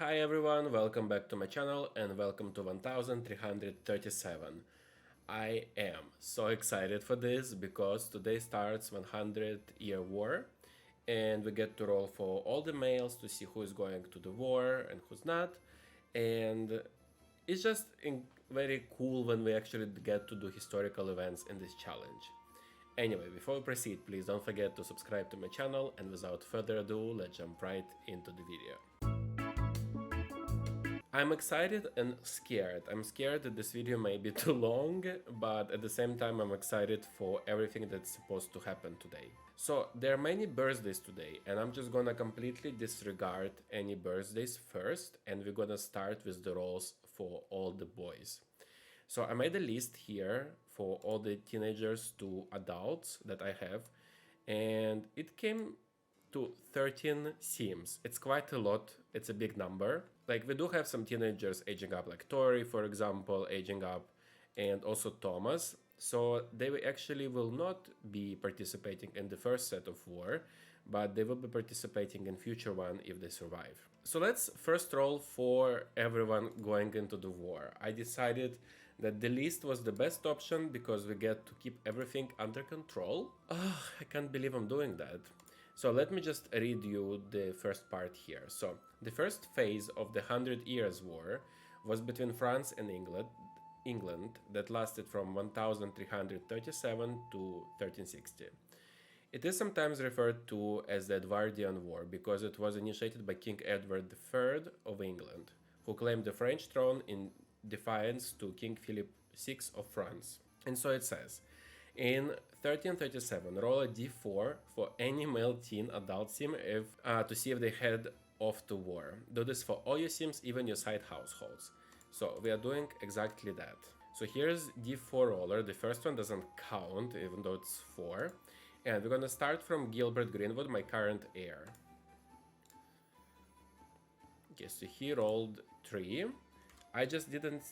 Hi everyone, welcome back to my channel and welcome to 1337. I am so excited for this because today starts 100-year war and we get to roll for all the males to see who is going to the war and who's not. And it's just very cool when we actually get to do historical events in this challenge. Anyway, before we proceed, please don't forget to subscribe to my channel, and without further ado, let's jump right into the video. I'm excited and scared. I'm scared that this video may be too long, but at the same time I'm excited for everything that's supposed to happen today. So there are many birthdays today, and I'm just gonna completely disregard any birthdays first, and we're gonna start with the roles for all the boys. So I made a list here for all the teenagers to adults that I have, and it came to 13 sims. It's quite a lot, it's a big number. Like, we do have some teenagers aging up, like Tori, for example, aging up, and also Thomas. So they actually will not be participating in the first set of war, but they will be participating in future one if they survive. So let's first roll for everyone going into the war. I decided that the list was the best option because we get to keep everything under control. Oh, I can't believe I'm doing that. So let me just read you the first part here. So the first phase of the 100 Years' War was between France and England that lasted from 1337 to 1360. It is sometimes referred to as the Edwardian War because it was initiated by King Edward III of England, who claimed the French throne in defiance to King Philip VI of France. And so it says, in 1337, roll a d4 for any male teen adult sim to see if they head off to war. Do this for all your sims, even your side households. So we are doing exactly that. So here's d4 roller. The first one doesn't count, even though it's 4. And we're gonna start from Gilbert Greenwood, my current heir. Okay, so he rolled 3. I just didn't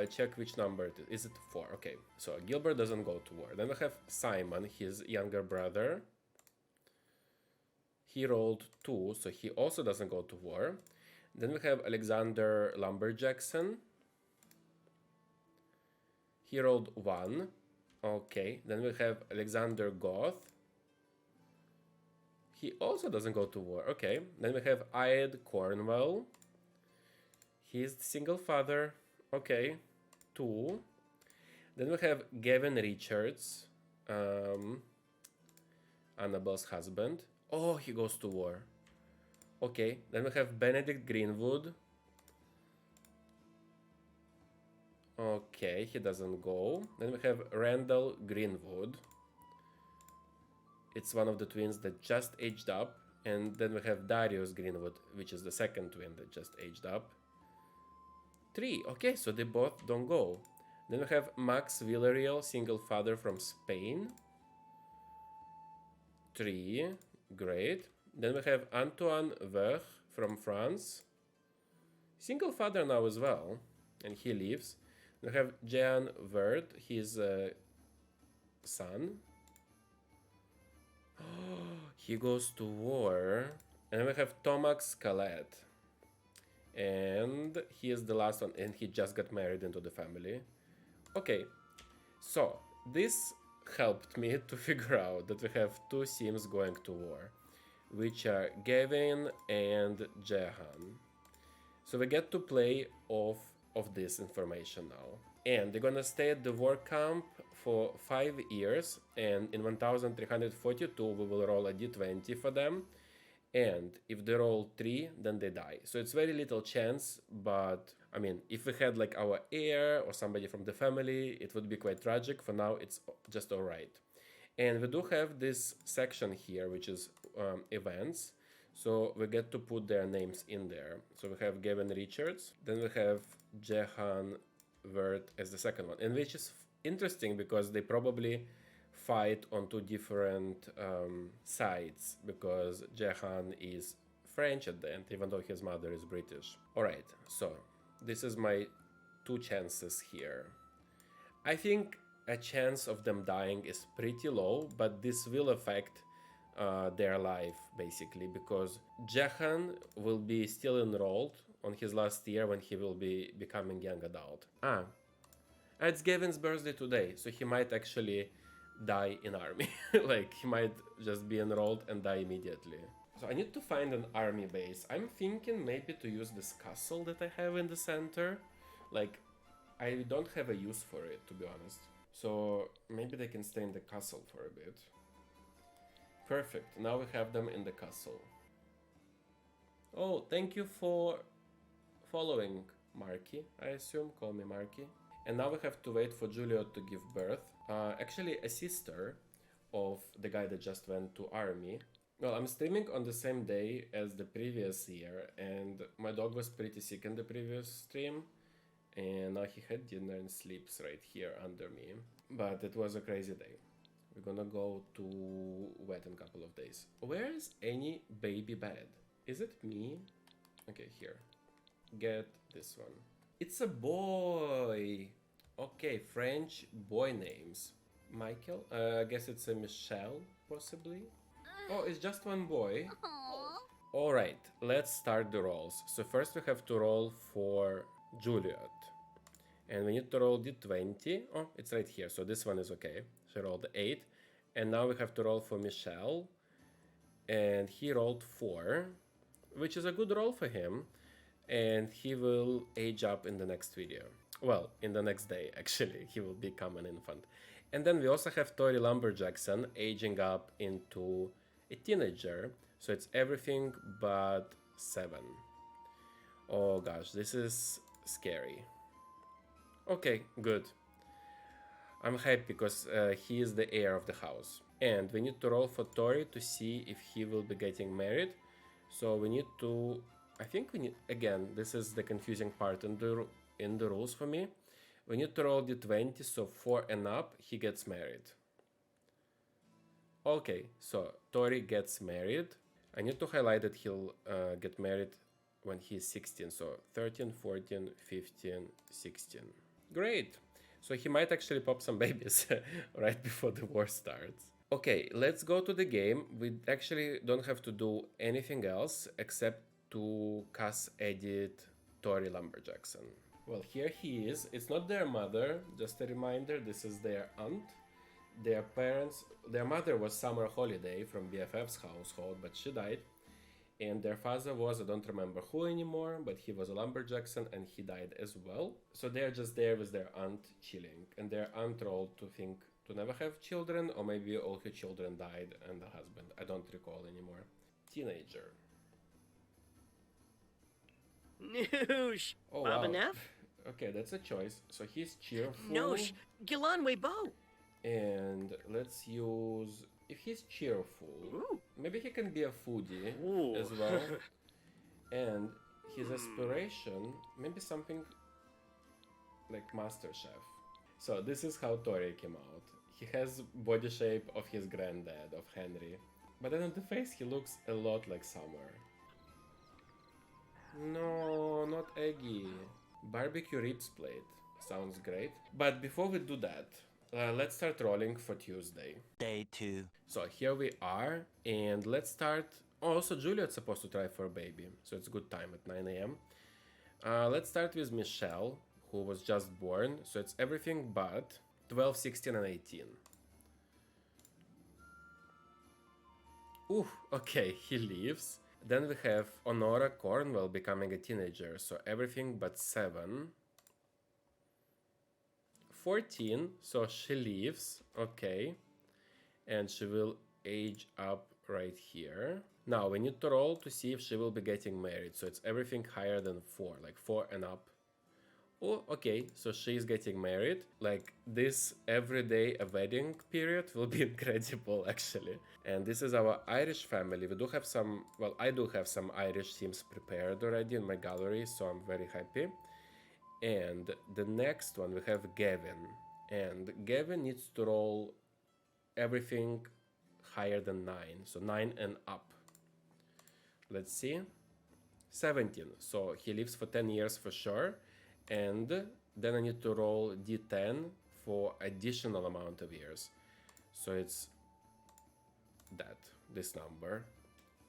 check which number it is. Is it 4? Okay, so Gilbert doesn't go to war. Then we have Simon, his younger brother. He rolled 2, so he also doesn't go to war. Then we have Alexander Lumberjackson. He rolled 1. Okay, then we have Alexander Goth. He also doesn't go to war. Okay, then we have Ide Cornwell. He's the single father. Okay, 2. Then we have Gavin Richards, Annabelle's husband. Oh, he goes to war. Okay, then we have Benedict Greenwood. Okay, he doesn't go. Then we have Randall Greenwood. It's one of the twins that just aged up. And then we have Darius Greenwood, which is the second twin that just aged up. 3. Okay, so they both don't go. Then we have Max Villarreal, single father from Spain. 3. Great. Then we have Antoine Vech from France. Single father now as well. And he leaves. We have Jean Vert, his son. He goes to war. And we have Tomax Calet. And he is the last one, and he just got married into the family. Okay, so this helped me to figure out that we have 2 sims going to war, which are Gavin and Jehan. So we get to play off of this information now. And they're gonna stay at the war camp for 5 years, and in 1342 we will roll a d20 for them. And if they roll 3, then they die. So it's very little chance, but I mean, if we had like our heir or somebody from the family, it would be quite tragic. For now, it's just alright. And we do have this section here, which is events. So we get to put their names in there. So we have Gavin Richards, then we have Jehan Vert as the second one. And which is interesting because they probably fight on 2 different sides, because Jehan is French at the end, even though his mother is British. Alright, so this is my 2 chances here. I think a chance of them dying is pretty low, but this will affect their life, basically, because Jehan will be still enrolled on his last year when he will be becoming young adult. It's Gavin's birthday today, so he might actually die in army. Like, he might just be enrolled and die immediately. So I need to find an army base. I'm thinking maybe to use this castle that I have in the center. Like, I don't have a use for it, to be honest. So maybe they can stay in the castle for a bit. Perfect, now we have them in the castle. Oh, thank you for following, Marky, I assume. Call me Marky. And now we have to wait for Juliet to give birth. Actually, a sister of the guy that just went to army. Well, I'm streaming on the same day as the previous year, and my dog was pretty sick in the previous stream, and now he had dinner and sleeps right here under me. But it was a crazy day. We're gonna go to vet in a couple of days. Where is any baby bed? Is it me? Okay, here. Get this one. It's a boy! Okay, French boy names. Michael? I guess it's a Michelle, possibly? Oh, it's just one boy. Alright, let's start the rolls. So first we have to roll for Juliet. And we need to roll d20. Oh, it's right here, so this one is okay. She rolled 8. And now we have to roll for Michelle. And he rolled 4, which is a good roll for him. And he will age up in the next video. Well, in the next day, actually. He will become an infant. And then we also have Tori Lumberjackson aging up into a teenager. So it's everything but 7. Oh gosh, this is scary. Okay, good. I'm happy because he is the heir of the house. And we need to roll for Tori to see if he will be getting married. So we need to... I think we need... Again, this is the confusing part in the rules for me. We need to roll d20, so 4 and up, he gets married. Okay, so Tori gets married. I need to highlight that he'll get married when he's 16. So 13, 14, 15, 16. Great! So he might actually pop some babies right before the war starts. Okay, let's go to the game. We actually don't have to do anything else except to cast edit Tori Lumberjackson. Well, here he is. It's not their mother, just a reminder, this is their aunt. Their parents, their mother was Summer Holiday from BFF's household, but she died. And their father was, I don't remember who anymore, but he was a Lumberjackson and he died as well. So they're just there with their aunt chilling. And their aunt rolled to think to never have children, or maybe all her children died and the husband. I don't recall anymore. Teenager. Noosh. Oh, Bob wow. Neff? Okay, that's a choice. So he's cheerful. Noosh. Gilanwe Bo. And let's use... If he's cheerful, Ooh. maybe he can be a foodie Ooh. as well. And his aspiration, maybe something like Master Chef. So this is how Tori came out. He has body shape of his granddad, of Henry. But then on the face he looks a lot like Summer. No, not eggy. Barbecue ribs plate. Sounds great. But before we do that, let's start rolling for Tuesday. Day 2. So here we are, and let's start... Oh, also Juliet's supposed to try for a baby, so it's good time at 9 a.m. Let's start with Michelle, who was just born, so it's everything but 12, 16, and 18. Ooh, okay, he leaves. Then we have Honora Cornwell becoming a teenager, so everything but 7. 14, so she leaves, okay. And she will age up right here. Now we need to roll to see if she will be getting married, so it's everything higher than 4, like 4 and up. Oh, okay, so she's getting married. Like, this everyday a wedding period will be incredible, actually. And this is our Irish family. We do have some, well, I do have some Irish themes prepared already in my gallery, so I'm very happy. And the next one, we have Gavin. And Gavin needs to roll everything higher than 9, so 9 and up. Let's see. 17, so he lives for 10 years for sure. And then I need to roll d10 for additional amount of years. So it's that. this number.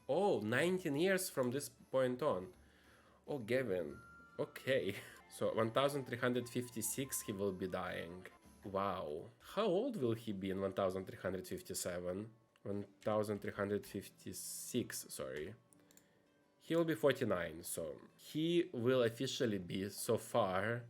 Oh, 19 years from this point on. Oh, Gavin. Okay. So 1356 he will be dying. Wow. How old will he be in 1357? 1356, sorry. He will be 49, so he will officially be, so far,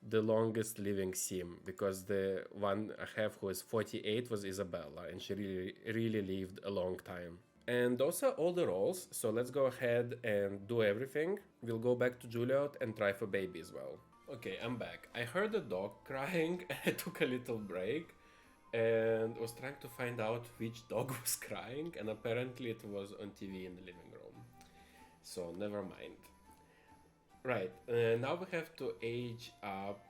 the longest living sim, because the one I have who is 48 was Isabella, and she really lived a long time. And those are all the roles, so let's go ahead and do everything. We'll go back to Juliet and try for baby as well. Okay, I'm back. I heard a dog crying. I took a little break and was trying to find out which dog was crying, and apparently it was on TV in the living room. So never mind. Right, now we have to age up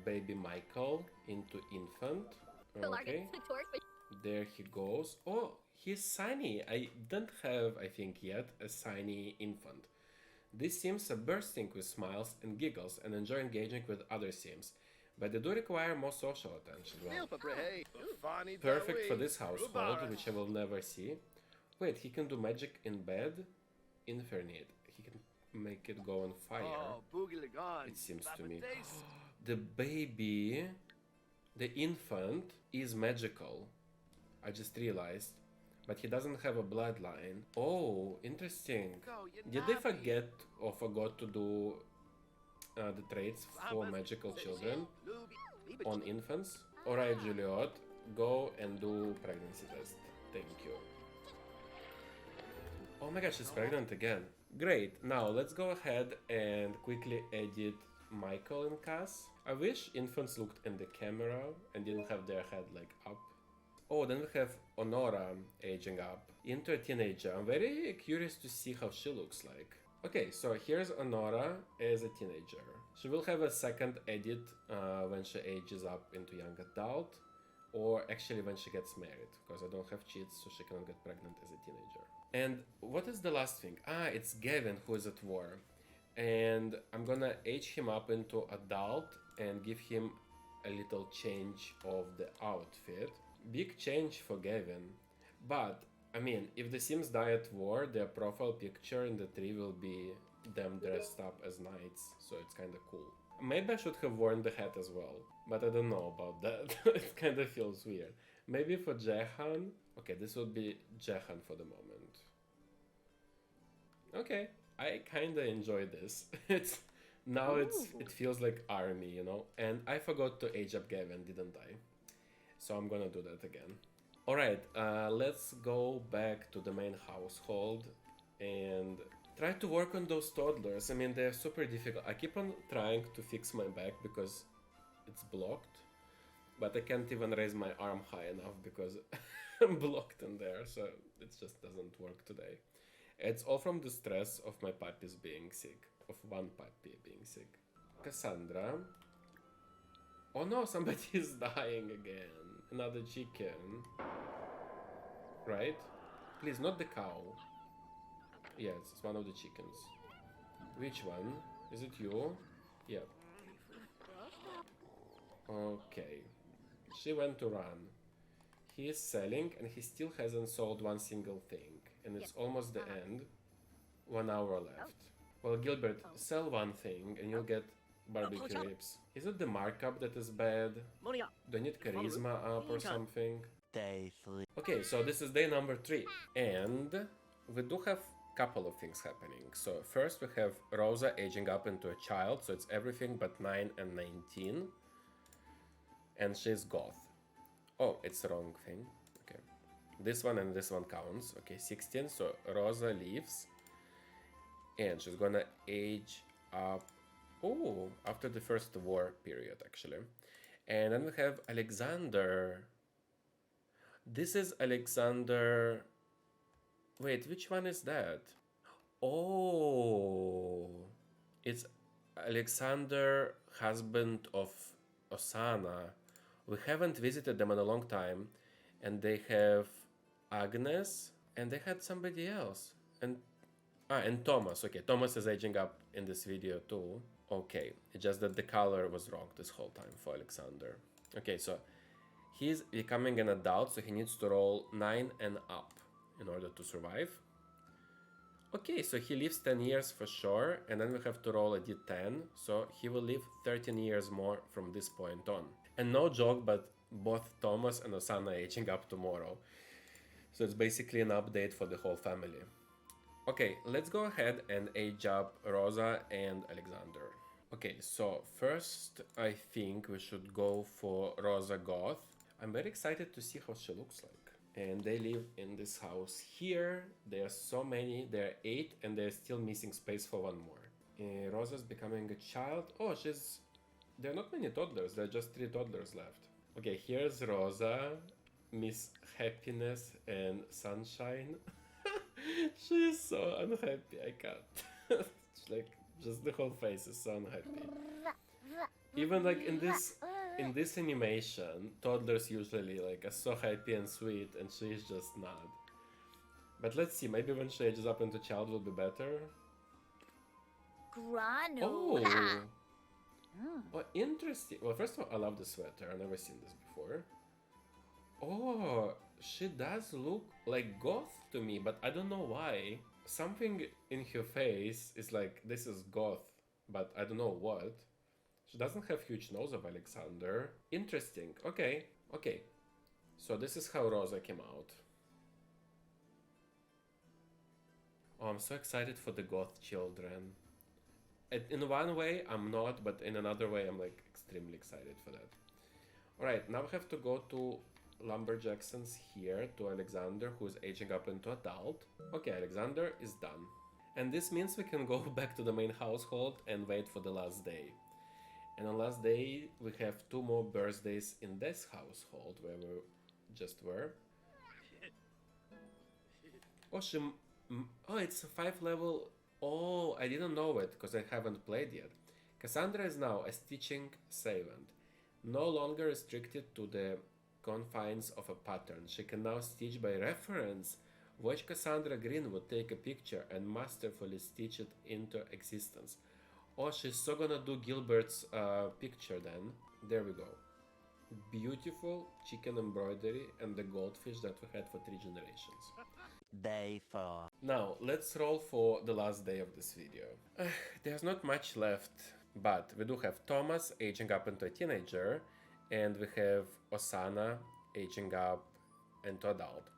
baby Michael into infant. Okay, there he goes. Oh, he's Sunny. I don't have, I think yet, a Sunny infant. These sims are bursting with smiles and giggles and enjoy engaging with other sims, but they do require more social attention. Well, perfect for this household, which I will never see. Wait, he can do magic in bed? Infinite. He can make it go on fire. It seems to me. The baby, the infant, is magical. I just realized. But he doesn't have a bloodline. Oh, interesting. Did they forget or forgot to do the traits for magical children on infants? Alright, Juliet, go and do pregnancy test. Thank you. Oh my gosh, she's pregnant again. Great, now let's go ahead and quickly edit Michael and Cass. I wish infants looked in the camera and didn't have their head like up. Oh, then we have Honora aging up into a teenager. I'm very curious to see how she looks like. Okay, so here's Honora as a teenager. She will have a second edit when she ages up into young adult, or actually when she gets married, because I don't have kids, so she cannot get pregnant as a teenager. And what is the last thing? Ah, it's Gavin who is at war. And I'm gonna age him up into adult and give him a little change of the outfit. Big change for Gavin. But, I mean, if the Sims die at war, their profile picture in the tree will be them dressed up as knights, so it's kinda cool. Maybe I should have worn the hat as well, but I don't know about that. It kinda feels weird. Maybe for Jehan. Okay, this will be Jehan for the moment. Okay, I kinda enjoy this. It feels like army, you know? And I forgot to age up Gavin, didn't I? So I'm gonna do that again. Alright, let's go back to the main household and try to work on those toddlers. I mean, they're super difficult. I keep on trying to fix my back because it's blocked, but I can't even raise my arm high enough because I'm blocked in there, so it just doesn't work today. It's all from the stress of my puppies being sick, of one puppy being sick. Cassandra. Oh no, somebody is dying again. Another chicken. Right? Please, not the cow. Yes, it's one of the chickens. Which one? Is it you? Yep. Okay. She went to run. He is selling and he still hasn't sold one single thing. And it's almost the end. 1 hour left. Well, Gilbert, sell one thing and you'll get barbecue ribs. Is it the markup that is bad? Do I need charisma up or something? Day 3. Okay, so this is day number 3. And we do have a couple of things happening. So first we have Rosa aging up into a child. So it's everything but 9 and 19. And she's goth. Oh, it's the wrong thing. Okay. This one and this one counts. Okay, 16. So Rosa leaves. And she's gonna age up. Oh, after the first war period, actually. And then we have Alexander. This is Alexander. Wait, which one is that? Oh, it's Alexander, husband of Osana. We haven't visited them in a long time. And they have Agnes. And they had somebody else. And Thomas. Okay, Thomas is aging up in this video too. Okay, it's just that the color was wrong this whole time for Alexander. Okay, so he's becoming an adult, so he needs to roll 9 and up. in order to survive. Okay, so he lives 10 years for sure, and then we have to roll a d10, so he will live 13 years more from this point on. And no joke, but both Thomas and Osana are aging up tomorrow. So it's basically an update for the whole family. Okay, let's go ahead and age up Rosa and Alexander. Okay, so first I think we should go for Rosa Goth. I'm very excited to see how she looks like. And they live in this house here. There are so many, there are 8, and they're still missing space for one more. Rosa's becoming a child. Oh, there are not many toddlers, there are just 3 toddlers left. Okay, here's Rosa, Miss Happiness and Sunshine. She's so unhappy, I can't. Like, just the whole face is so unhappy. Even like in this animation, toddlers usually like are so happy and sweet, and she's just not. But let's see, maybe when she ages up into child will be better. Oh, oh, interesting. Well, first of all, I love the sweater. I've never seen this before. Oh, she does look like goth to me, but I don't know why. Something in her face is like, this is goth, but I don't know what. She doesn't have huge nose of Alexander. Interesting. Okay, okay. So this is how Rosa came out. Oh, I'm so excited for the goth children. In one way, I'm not, but in another way, I'm like extremely excited for that. Alright, now we have to go to Lumberjacksons here, to Alexander, who's aging up into adult. Okay, Alexander is done. And this means we can go back to the main household and wait for the last day. And on last day, we have 2 more birthdays in this household where we just were. Oh, oh, it's a 5 level. Oh, I didn't know it because I haven't played yet. Cassandra is now a stitching savant, no longer restricted to the confines of a pattern. She can now stitch by reference. Watch Cassandra Greenwood take a picture and masterfully stitch it into existence. Oh, she's so gonna do Gilbert's picture then. There we go. Beautiful chicken embroidery and the goldfish that we had for 3 generations. Day 4. Now, let's roll for the last day of this video. There's not much left, but we do have Thomas aging up into a teenager, and we have Osana aging up into adult.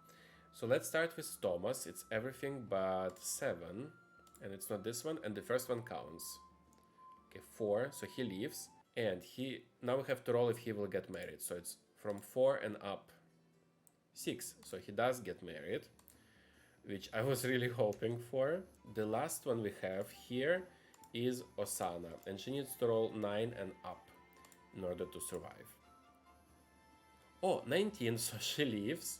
So let's start with Thomas. It's everything but 7, and it's not this one, and the first one counts. Okay, 4, so he leaves, and now we have to roll if he will get married. So it's from 4 and up. 6, so he does get married, which I was really hoping for. The last one we have here is Osana, and she needs to roll 9 and up in order to survive. Oh, 19, so she leaves,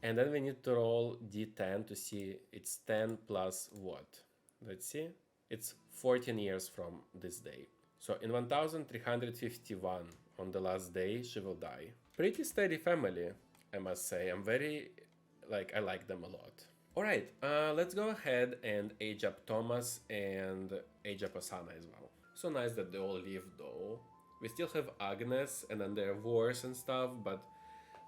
and then we need to roll d10 to see it's 10 plus what? Let's see. It's 14 years from this day. So in 1351, on the last day, she will die. Pretty steady family, I must say. I like them a lot. Alright, let's go ahead and age up Thomas and age up Osana as well. So nice that they all live though. We still have Agnes and then there are wars and stuff, but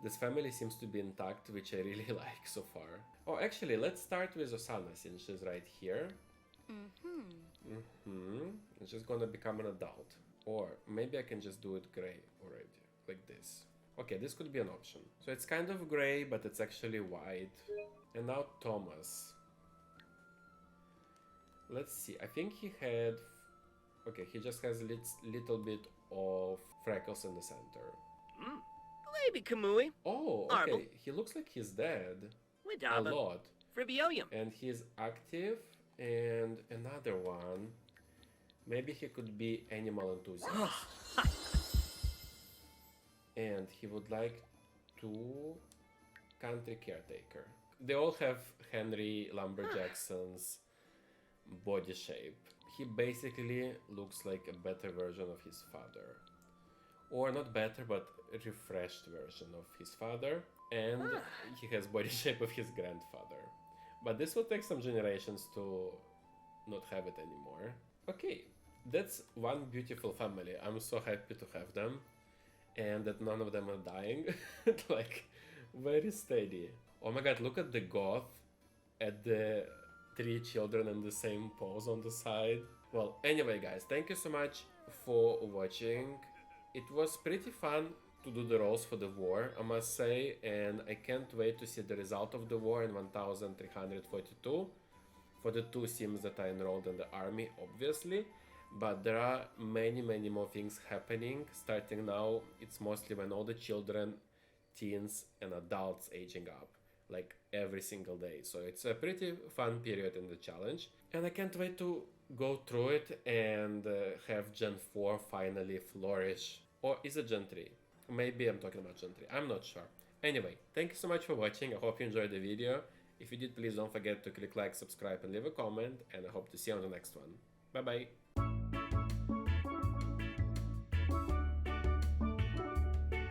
this family seems to be intact, which I really like so far. Oh, actually, let's start with Osana since she's right here. And she's gonna become an adult. Or maybe I can just do it gray already, like this. Okay, this could be an option. So it's kind of gray, but it's actually white. And now Thomas. Let's see, I think he had... Okay, he just has a little bit of freckles in the center. Baby Kamui. Oh, okay, Marble. he looks like he's dead. A Widaba. lot. Fribioium. And he's active, and another one. Maybe he could be animal enthusiast. And he would like to country caretaker. They all have Henry Lumberjackson's body shape. He basically looks like a better version of his father. Or not better, but a refreshed version of his father. And he has body shape of his grandfather. But this will take some generations to not have it anymore. Okay, that's one beautiful family. I'm so happy to have them. And that none of them are dying. Like, very steady. Oh my god, look at the goth at the three children in the same pose on the side. Well, anyway, guys, thank you so much for watching. It was pretty fun to do the roles for the war, I must say, and I can't wait to see the result of the war in 1342 for the 2 sims that I enrolled in the army, obviously. But there are many more things happening. Starting now, it's mostly when all the children, teens and adults aging up, like every single day. So it's a pretty fun period in the challenge, and I can't wait to go through it and have Gen 4 finally flourish. Or is it Gen 3? Maybe I'm talking about Gen 3, I'm not sure. Anyway, thank you so much for watching. I hope you enjoyed the video. If you did, please don't forget to click like, subscribe and leave a comment, and I hope to see you on the next one. Bye bye.